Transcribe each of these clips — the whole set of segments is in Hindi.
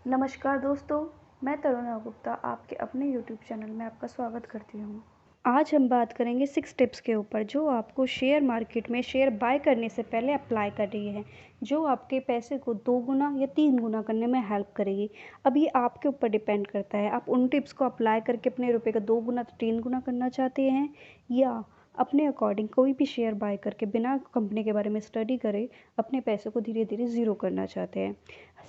नमस्कार दोस्तों, मैं तरुणा गुप्ता आपके अपने यूट्यूब चैनल में आपका स्वागत करती हूँ। आज हम बात करेंगे 6 टिप्स के ऊपर जो आपको शेयर मार्केट में शेयर बाय करने से पहले अप्लाई करनी है, जो आपके पैसे को 2 गुना या 3 गुना करने में हेल्प करेगी। अब ये आपके ऊपर डिपेंड करता है, आप उन टिप्स को अप्लाई करके अपने रुपए का 2 गुना तो 3 गुना करना चाहते हैं या अपने अकॉर्डिंग कोई भी शेयर बाय करके बिना कंपनी के बारे में स्टडी करे अपने पैसे को धीरे-धीरे ज़ीरो करना चाहते हैं।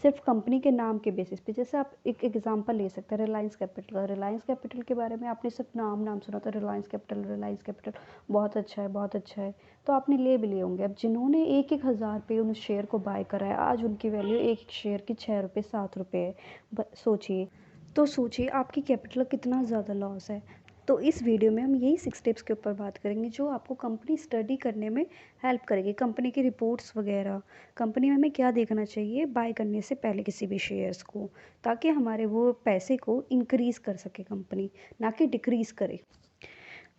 सिर्फ कंपनी के नाम के बेसिस पे, जैसे आप एक एग्जांपल ले सकते हैं रिलायंस कैपिटल के बारे में आपने सिर्फ नाम सुना था, रिलायंस कैपिटल बहुत अच्छा है, बहुत अच्छा है, तो आपने ले भी लिए होंगे। अब जिन्होंने 1-1 हज़ार पे उन शेयर को बाय करा है, आज उनकी वैल्यू एक एक शेयर की 6 रुपये 7 रुपये है। सोचिए, तो सोचिए आपकी कैपिटल कितना ज़्यादा लॉस है। तो इस वीडियो में हम यही 6 टिप्स के ऊपर बात करेंगे जो आपको कंपनी स्टडी करने में हेल्प करेगी, कंपनी की रिपोर्ट्स वगैरह, कंपनी में हमें क्या देखना चाहिए बाय करने से पहले किसी भी शेयर्स को, ताकि हमारे वो पैसे को इंक्रीज़ कर सके कंपनी, ना कि डिक्रीज़ करे।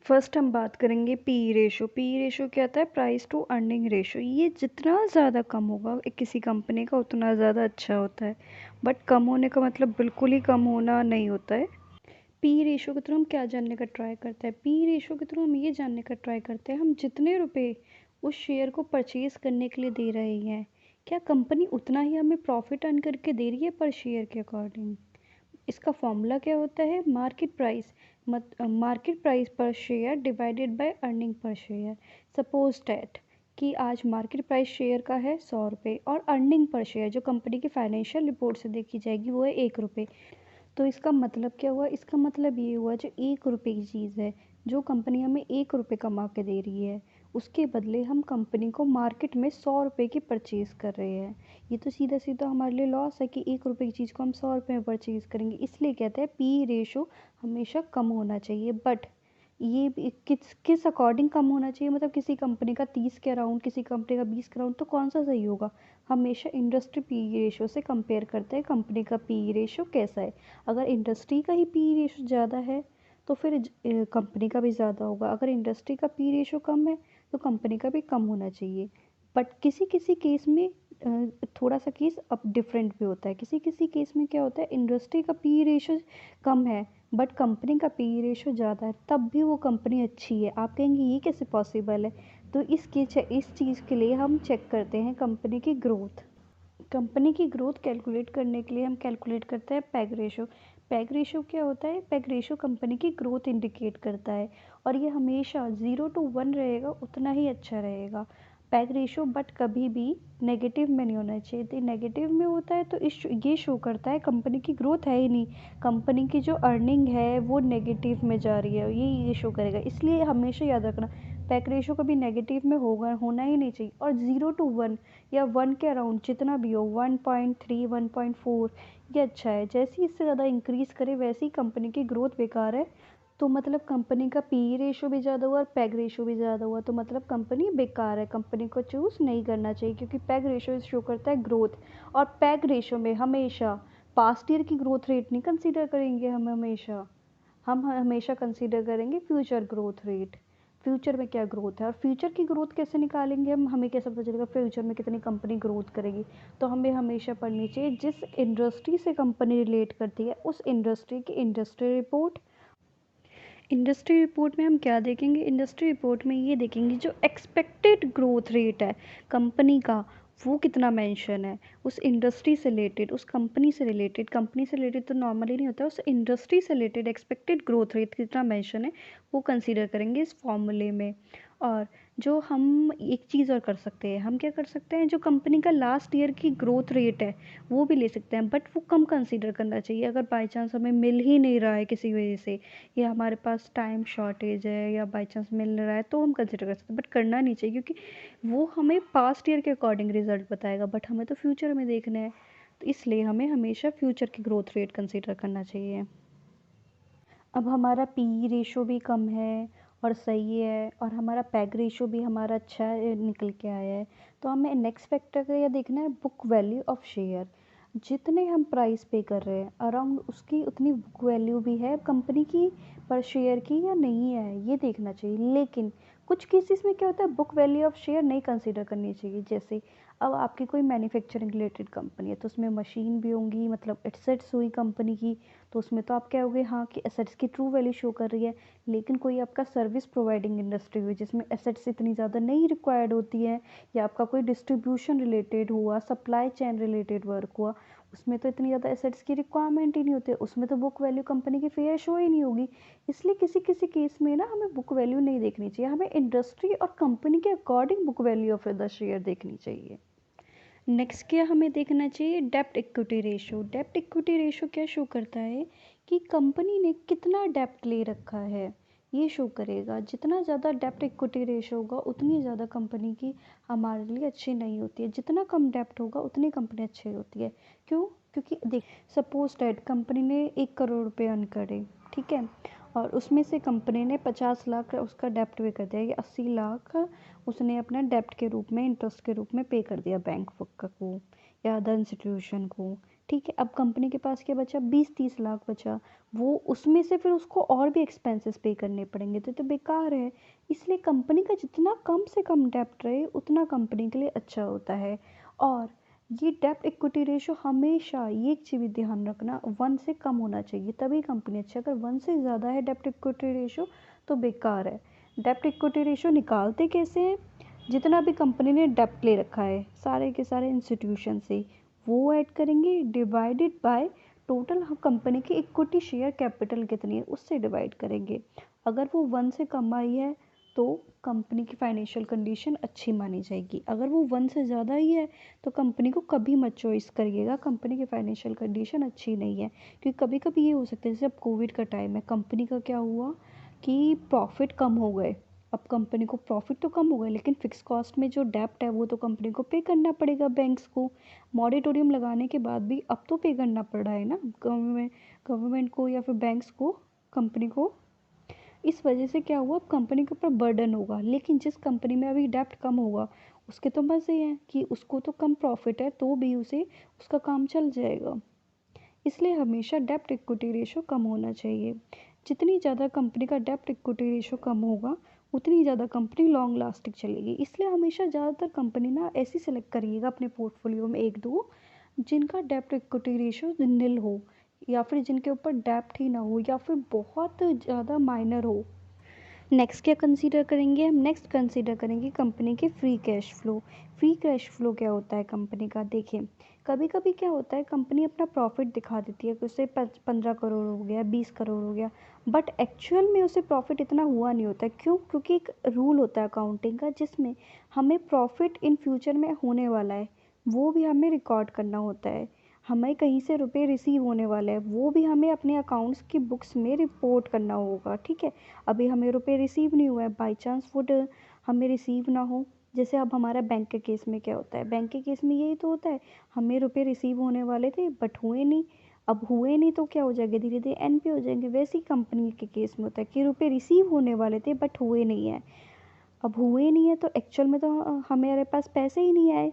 फर्स्ट हम बात करेंगे पी रेशो क्या होता है? Price to earning ratio. ये जितना ज़्यादा कम होगा किसी कंपनी का उतना ज़्यादा अच्छा होता है, बट कम होने का मतलब बिल्कुल ही कम होना नहीं होता है। पी रेशो के थ्रू हम क्या जानने का ट्राई करते हैं? पी रेशो के थ्रू हम ये जानने का ट्राई करते हैं हम जितने रुपए उस शेयर को परचेज़ करने के लिए दे रहे हैं, क्या कंपनी उतना ही हमें प्रॉफिट अर्न करके दे रही है पर शेयर के अकॉर्डिंग? इसका फॉर्मूला क्या होता है? मार्केट प्राइस पर share divided by earning per share. Suppose that कि आज मार्केट प्राइस शेयर का है 100 रुपये और अर्निंग पर शेयर जो कंपनी की फाइनेंशियल रिपोर्ट से देखी जाएगी वो है 1 रुपये। तो इसका मतलब क्या हुआ? इसका मतलब ये हुआ जो 1 रुपये की चीज़ है, जो कंपनी हमें 1 रुपये कमा के दे रही है, उसके बदले हम कंपनी को मार्केट में 100 रुपये की परचेज़ कर रहे हैं। ये तो सीधा सीधा हमारे लिए लॉस है कि 1 रुपये की चीज़ को हम 100 रुपये में परचेज़ करेंगे। इसलिए कहते हैं पी रेशो हमेशा कम होना चाहिए। बट ये भी किस अकॉर्डिंग कम होना चाहिए? मतलब किसी कंपनी का 30 के अराउंड, किसी कंपनी का 20 के अराउंड, तो कौन सा सही होगा? हमेशा इंडस्ट्री पी रेशो से कंपेयर करते हैं कंपनी का पी रेशो कैसा है। अगर इंडस्ट्री का ही पी रेशो ज़्यादा है तो फिर कंपनी का भी ज़्यादा होगा। अगर इंडस्ट्री का पी रेशो कम है तो कंपनी का भी कम होना चाहिए। बट किसी किसी केस में थोड़ा सा केस अब डिफरेंट भी होता है। किसी किसी केस में क्या होता है, इंडस्ट्री का पी रेशो कम है बट कंपनी का पी रेशो ज़्यादा है, तब भी वो कंपनी अच्छी है। आप कहेंगे ये कैसे पॉसिबल है? तो इस चीज़ के लिए हम चेक करते हैं कंपनी की ग्रोथ। कंपनी की ग्रोथ कैलकुलेट करने के लिए हम कैलकुलेट करते हैं पैग रेशो। पैग रेशो क्या होता है? पैग रेशो कंपनी की ग्रोथ इंडिकेट करता है और ये हमेशा 0 to 1 रहेगा, उतना ही अच्छा रहेगा पैग रेशो। बट कभी भी नेगेटिव में नहीं होना चाहिए। तो नेगेटिव में होता है तो ये शो करता है कंपनी की ग्रोथ है ही नहीं, कंपनी की जो अर्निंग है वो नेगेटिव में जा रही है, ये शो करेगा। इसलिए हमेशा याद रखना पैग रेशो कभी नेगेटिव में होना ही नहीं चाहिए। और 0 to 1 या 1 के अराउंड जितना भी हो, 1.3 1.4, ये अच्छा है। जैसे ही इससे ज़्यादा इंक्रीज़ करे वैसे ही कंपनी की ग्रोथ बेकार है, तो मतलब कंपनी का पी रेशो भी ज़्यादा हुआ और पैग रेशो भी ज़्यादा हुआ, तो मतलब कंपनी बेकार है, कंपनी को चूज़ नहीं करना चाहिए। क्योंकि पैग रेशो शो करता है ग्रोथ, और पैग रेशो में हमेशा पास्ट ईयर की ग्रोथ रेट नहीं कंसीडर करेंगे हम हमेशा कंसीडर करेंगे फ्यूचर ग्रोथ रेट। फ्यूचर में क्या ग्रोथ है और फ्यूचर की ग्रोथ कैसे निकालेंगे हम? हमें कैसे पता चलेगा फ्यूचर में कितनी कंपनी ग्रोथ करेगी? तो हमें हमेशा पढ़नी चाहिए जिस इंडस्ट्री से कंपनी रिलेट करती है उस इंडस्ट्री की इंडस्ट्री रिपोर्ट। इंडस्ट्री रिपोर्ट में हम क्या देखेंगे? इंडस्ट्री रिपोर्ट में ये देखेंगे जो एक्सपेक्टेड ग्रोथ रेट है कंपनी का, वो कितना मेंशन है उस इंडस्ट्री से रिलेटेड, उस कंपनी से रिलेटेड। कंपनी से रिलेटेड तो नॉर्मली नहीं होता, उस इंडस्ट्री से रिलेटेड एक्सपेक्टेड ग्रोथ रेट कितना मेंशन है वो कंसीडर करेंगे इस फॉर्मूले में। और जो हम एक चीज़ और कर सकते हैं, हम क्या कर सकते हैं, जो कंपनी का लास्ट ईयर की ग्रोथ रेट है वो भी ले सकते हैं, बट वो कम कंसीडर करना चाहिए। अगर बाई चांस हमें मिल ही नहीं रहा है किसी वजह से, या हमारे पास टाइम शॉर्टेज है, या बाई चांस मिल रहा है, तो हम कंसिडर कर सकते हैं, बट करना नहीं चाहिए क्योंकि वो हमें पास्ट ईयर के अकॉर्डिंग रिजल्ट बताएगा, बट हमें तो फ्यूचर में देखना है। तो इसलिए हमें हमेशा फ्यूचर की ग्रोथ रेट कंसिडर करना चाहिए। अब हमारा पी रेशो भी कम है और सही है, और हमारा पैग रेशो भी हमारा अच्छा निकल के आया है, तो हमें नेक्स्ट फैक्टर का यह देखना है बुक वैल्यू ऑफ शेयर। जितने हम प्राइस पे कर रहे हैं अराउंड उसकी उतनी बुक वैल्यू भी है कंपनी की पर शेयर की या नहीं है, ये देखना चाहिए। लेकिन कुछ केसेस में क्या होता है, बुक वैल्यू ऑफ शेयर नहीं कंसीडर करनी चाहिए। जैसे अब आपकी कोई मैन्युफैक्चरिंग रिलेटेड कंपनी है तो उसमें मशीन भी होंगी, मतलब एसेट्स हुई कंपनी की, तो उसमें तो आप कहोगे हाँ कि एसेट्स की ट्रू वैल्यू शो कर रही है। लेकिन कोई आपका सर्विस प्रोवाइडिंग इंडस्ट्री हुई जिसमें एसेट्स इतनी ज़्यादा नहीं रिक्वायर्ड होती है, या आपका कोई डिस्ट्रीब्यूशन रिलेटेड हुआ, सप्लाई चेन रिलेटेड वर्क हुआ, उसमें तो इतनी ज़्यादा एसेट्स की रिक्वायरमेंट ही नहीं होती, उसमें तो बुक वैल्यू कंपनी की फेयर शो ही नहीं होगी। इसलिए किसी किसी केस में ना हमें बुक वैल्यू नहीं देखनी चाहिए, हमें इंडस्ट्री और कंपनी के according book value of the share देखनी चाहिए। नेक्स्ट क्या हमें देखना चाहिए, डेप्ट इक्विटी रेशो। डेप्ट इक्विटी रेशो क्या शो करता है कि कंपनी ने कितना डेप्ट ले रखा है, ये शो करेगा। जितना ज़्यादा डेप्ट इक्विटी रेशो होगा उतनी ज़्यादा कंपनी की हमारे लिए अच्छी नहीं होती है, जितना कम डेप्ट होगा उतनी कंपनी अच्छी होती है। क्यों? क्योंकि देख, सपोज डैट कंपनी ने 1 करोड़ रुपये अर्न करे, ठीक है, और उसमें से कंपनी ने 50 लाख उसका डेप्ट पे कर दिया, या 80 लाख उसने अपना डेप्ट के रूप में, इंटरेस्ट के रूप में पे कर दिया बैंक को या अदर इंस्टीट्यूशन को, ठीक है। अब कंपनी के पास क्या बचा, 20-30 लाख बचा, वो उसमें से फिर उसको और भी एक्सपेंसेस पे करने पड़ेंगे, तो बेकार है। इसलिए कंपनी का जितना कम से कम डेप्ट रहे उतना कंपनी के लिए अच्छा होता है। और ये डेप्ट इक्विटी रेशो हमेशा, ये एक चीज़ भी ध्यान रखना, 1 से कम होना चाहिए तभी कंपनी अच्छी है। अगर 1 से ज़्यादा है डेप्ट इक्विटी रेशो तो बेकार है। डेप्ट इक्विटी रेशो निकालते कैसे हैं, जितना भी कंपनी ने डेप्ट ले रखा है सारे के सारे इंस्टीट्यूशन से, वो ऐड करेंगे, डिवाइडेड बाय टोटल कंपनी की इक्विटी शेयर कैपिटल कितनी है उससे डिवाइड करेंगे। अगर वो 1 से कम आई है तो कंपनी की फाइनेंशियल कंडीशन अच्छी मानी जाएगी। अगर वो 1 से ज़्यादा ही है तो कंपनी को कभी मत चॉइस करिएगा, कंपनी की फाइनेंशियल कंडीशन अच्छी नहीं है। क्योंकि कभी कभी ये हो सकता है, जैसे अब कोविड का टाइम है, कंपनी का क्या हुआ कि प्रॉफिट कम हो गए। अब कंपनी को प्रॉफिट तो कम हो गए लेकिन फिक्स कॉस्ट में जो डेप्ट है वो तो कंपनी को पे करना पड़ेगा बैंक्स को। मॉरेटोरियम लगाने के बाद भी अब तो पे करना पड़ रहा है ना गवर्नमेंट को या फिर बैंक्स को, कंपनी को। इस वजह से क्या हुआ, अब कंपनी के ऊपर बर्डन होगा। लेकिन जिस कंपनी में अभी डेप्ट कम होगा उसके तो मज़े हैं कि उसको तो कम प्रॉफिट है तो भी उसे उसका काम चल जाएगा। इसलिए हमेशा डेप्ट इक्विटी रेशो कम होना चाहिए। जितनी ज़्यादा कंपनी का डेप्ट इक्विटी रेशो कम होगा उतनी ज़्यादा कंपनी लॉन्ग लास्टिंग चलेगी। इसलिए हमेशा ज़्यादातर कंपनी ना ऐसी सेलेक्ट करिएगा अपने पोर्टफोलियो में 1-2 जिनका डेप्ट इक्विटी रेशो निल हो, या फिर जिनके ऊपर डेप्ट ही ना हो, या फिर बहुत ज़्यादा माइनर हो। नेक्स्ट क्या कंसीडर करेंगे हम, नेक्स्ट कंसीडर करेंगे कंपनी के free cash flow. Free cash flow क्या होता है कंपनी का, देखिए कभी कभी क्या होता है कंपनी अपना प्रॉफिट दिखा देती है कि उसे 15 करोड़ हो गया, 20 करोड़ हो गया, बट एक्चुअल में उसे प्रॉफिट इतना हुआ नहीं होता है। क्यों? क्योंकि एक रूल होता है अकाउंटिंग का जिसमें हमें प्रॉफिट इन फ्यूचर में होने वाला है वो भी हमें रिकॉर्ड करना होता है। हमें कहीं से रुपए रिसीव होने वाले हैं वो भी हमें अपने अकाउंट्स की बुक्स में रिपोर्ट करना होगा, ठीक है। अभी हमें रुपए रिसीव नहीं हुआ है, बाई चांस वुड हमें रिसीव ना हो, जैसे अब हमारा बैंक के केस में क्या होता है, बैंक के केस में यही तो होता है, हमें रुपए रिसीव होने वाले थे बट हुए नहीं। अब हुए नहीं तो क्या हो जाएगा, धीरे धीरे एनपी हो जाएंगे। वैसे ही कंपनी के केस में होता है कि रुपए रिसीव होने वाले थे बट हुए नहीं है। अब हुए नहीं है तो एक्चुअल में तो हमारे पास पैसे ही नहीं आए,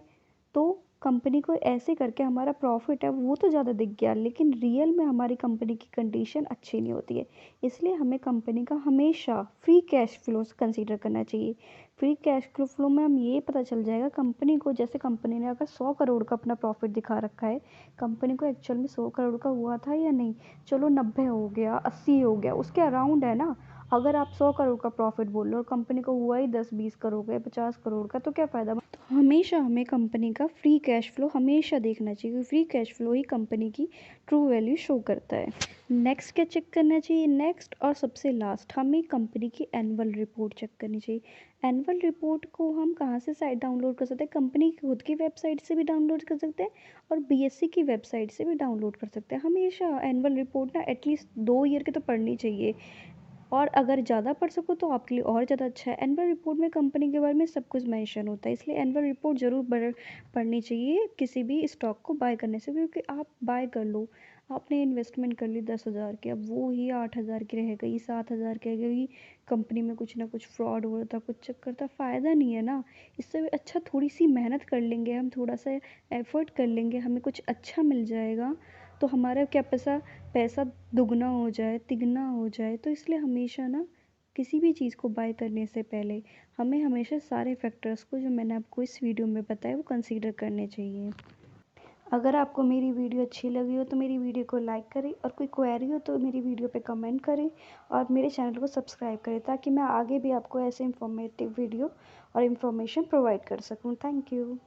तो कंपनी को ऐसे करके हमारा प्रॉफिट है वो तो ज़्यादा दिख गया लेकिन रियल में हमारी कंपनी की कंडीशन अच्छी नहीं होती है। इसलिए हमें कंपनी का हमेशा फ्री कैश फ्लो कंसीडर करना चाहिए। फ्री कैश फ्लो में हम ये पता चल जाएगा कंपनी को, जैसे कंपनी ने अगर 100 करोड़ का अपना प्रॉफिट दिखा रखा है, कंपनी को एक्चुअल में 100 करोड़ का हुआ था या नहीं, चलो 90 हो गया, 80 हो गया, उसके अराउंड है ना। अगर आप 100 करोड़ का प्रॉफिट बोल रहे हो और कंपनी को हुआ ही 10-20 करोड़ का, 50 करोड़ का, तो क्या फ़ायदा। तो हमेशा हमें कंपनी का फ्री कैश फ्लो हमेशा देखना चाहिए, क्योंकि फ्री कैश फ्लो ही कंपनी की ट्रू वैल्यू शो करता है। नेक्स्ट क्या चेक करना चाहिए, नेक्स्ट और सबसे लास्ट हमें कंपनी की एनुअल रिपोर्ट चेक करनी चाहिए। एनुअल रिपोर्ट को हम कहाँ से साइट डाउनलोड कर सकते हैं, कंपनी की खुद की वेबसाइट से भी डाउनलोड कर सकते हैं और बीएससी की वेबसाइट से भी डाउनलोड कर सकते हैं। हमेशा एनुअल रिपोर्ट ना एटलीस्ट 2 ईयर की तो पढ़नी चाहिए, और अगर ज़्यादा पढ़ सको तो आपके लिए और ज़्यादा अच्छा है। एनुअल रिपोर्ट में कंपनी के बारे में सब कुछ मेंशन होता है, इसलिए एनुअल रिपोर्ट ज़रूर पढ़नी चाहिए किसी भी स्टॉक को बाय करने से। क्योंकि आप बाय कर लो, आपने इन्वेस्टमेंट कर ली 10,000 की, अब वो ही 8,000 की रह गई, 7,000 की रह गई, कंपनी में कुछ ना कुछ फ्रॉड हो रहा था, कुछ चक्कर था, फ़ायदा नहीं है ना। इससे अच्छा थोड़ी सी मेहनत कर लेंगे हम, थोड़ा सा एफर्ट कर लेंगे, हमें कुछ अच्छा मिल जाएगा, तो हमारा क्या पैसा पैसा दुगना हो जाए, तिगना हो जाए। तो इसलिए हमेशा ना किसी भी चीज़ को बाय करने से पहले हमें हमेशा सारे फैक्टर्स को जो मैंने आपको इस वीडियो में बताया वो कंसीडर करने चाहिए। अगर आपको मेरी वीडियो अच्छी लगी हो तो मेरी वीडियो को लाइक करें, और कोई क्वेरी हो तो मेरी वीडियो पे कमेंट करें, और मेरे चैनल को सब्सक्राइब करें ताकि मैं आगे भी आपको ऐसे इंफॉर्मेटिव वीडियो और इन्फॉर्मेशन प्रोवाइड कर सकूं। Thank you.